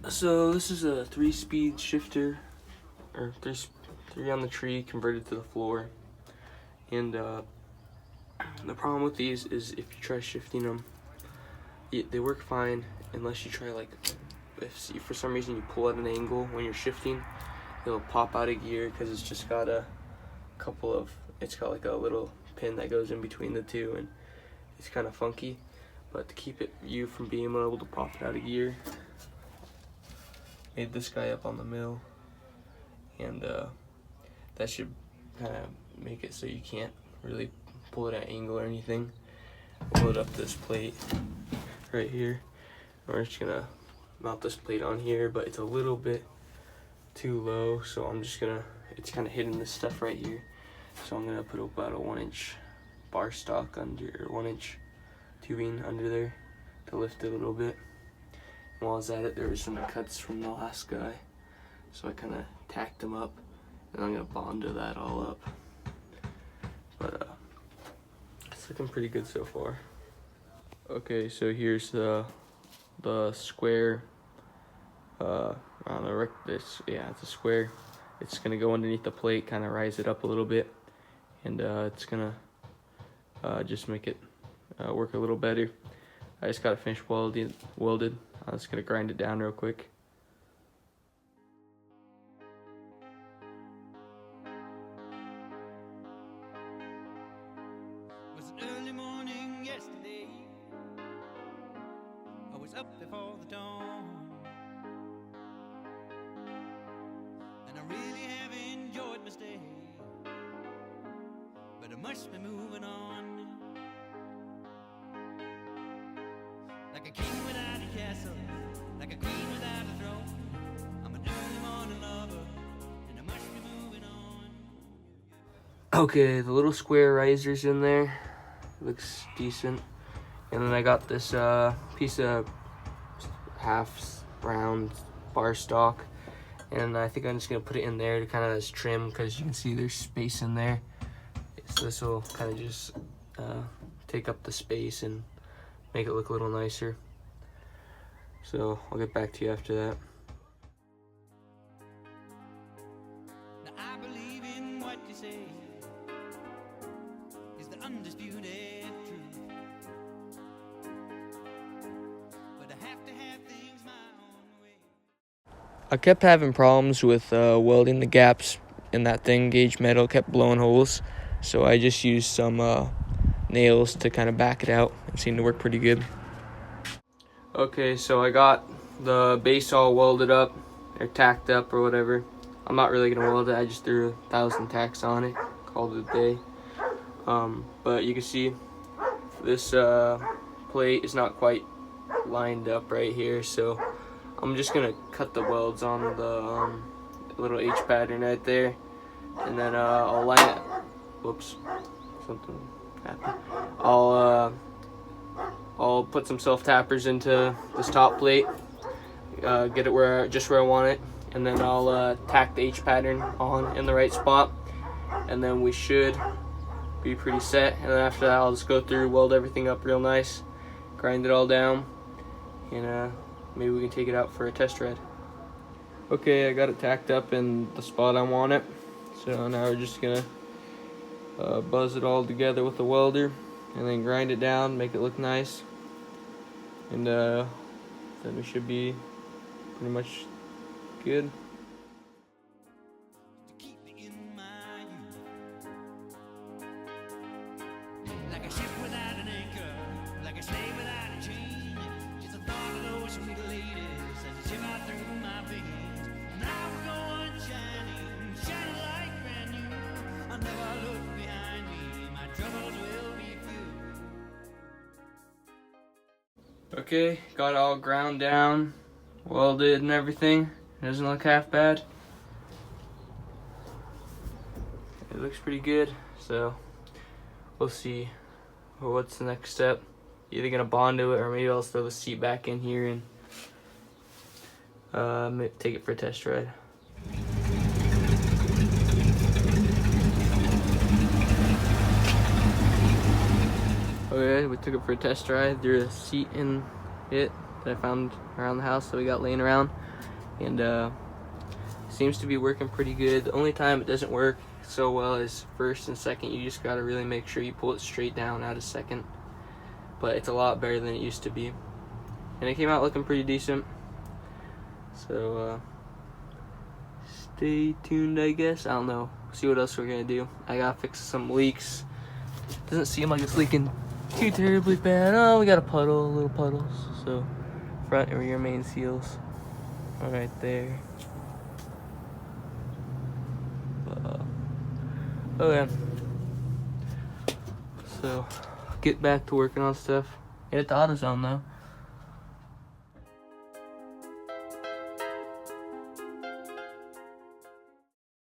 So this is a 3-speed shifter, or three on the tree converted to the floor. And the problem with these is if you try shifting them, they work fine unless you try, like, if for some reason you pull at an angle when you're shifting, it'll pop out of gear because it's just got it's got like a little pin that goes in between the two, and it's kind of funky. But to keep you from being able to pop it out of gear, made this guy up on the mill, and that should kind of make it so you can't really pull it at an angle or anything. We'll load up this plate right here. We're just gonna mount this plate on here, but it's a little bit too low, so I'm just gonna, it's kind of hitting this stuff right here, so I'm gonna put about a 1-inch bar stock under, or 1-inch tubing under there to lift it a little bit. And while I was at it, there were some cuts from the last guy, so I kind of tacked them up, and I'm gonna bond that all up. But it's looking pretty good so far. Okay, so here's the square. It's a square. It's gonna go underneath the plate, kind of rise it up a little bit, and it's gonna just make it work a little better. I just got it finished welded. I'm just gonna grind it down real quick. Was an early morning yesterday. I was up before the dawn, and I really have enjoyed my stay, but I must be moving on. Like a king without a castle, like a queen without a throne. I'm an early morning lover, and I must be moving on. Okay, the little square risers in there, looks decent. And then I got this piece of half round bar stock, and I think I'm just gonna put it in there to kind of as trim, because you can see there's space in there. So this will kind of just take up the space and make it look a little nicer. So I'll get back to you after that. Now I believe in what you say is the undisputed truth, but I have to have things my own way. I kept having problems with welding the gaps in that thin gauge metal, kept blowing holes, so I just used some nails to kind of back it out. It seemed to work pretty good. Okay, so I got the base all welded up, or tacked up, or whatever. I'm not really gonna weld it, I just threw 1,000 tacks on it, called it a day. But you can see this plate is not quite lined up right here, so I'm just gonna cut the welds on the little H pattern right there, and then I'll line it. Whoops, something happened. I'll put some self-tappers into this top plate, get it just where I want it, and then I'll tack the H pattern on in the right spot, and then we should be pretty set. And then after that, I'll just go through, weld everything up real nice, grind it all down, and maybe we can take it out for a test ride. Okay, I got it tacked up in the spot I want it, so now we're just gonna buzz it all together with the welder, and then grind it down, make it look nice, and then we should be pretty much good. To keep me in my youth, like a ship without an anchor, like a slave without a chain. Just the thought of those sweet ladies as a shiver through my veins. Now we're going shining like brand new. I'll never look behind me, my troubles will be few. Okay, got it all ground down, welded and everything. It doesn't look half bad. It looks pretty good, so we'll see what's the next step. Either gonna bond to it, or maybe I'll throw the seat back in here and take it for a test ride. Okay, we took it for a test ride. There's a seat in it that I found around the house that we got laying around, and seems to be working pretty good. The only time it doesn't work so well is first and second. You just gotta really make sure you pull it straight down out of second, but it's a lot better than it used to be, and it came out looking pretty decent. So stay tuned, I guess. I don't know, see what else we're gonna do. I gotta fix some leaks. Doesn't seem like it's leaking too terribly bad. Oh, we got a puddle, little puddles. So front and rear main seals are right there. Okay, so get back to working on stuff. Get at the AutoZone though.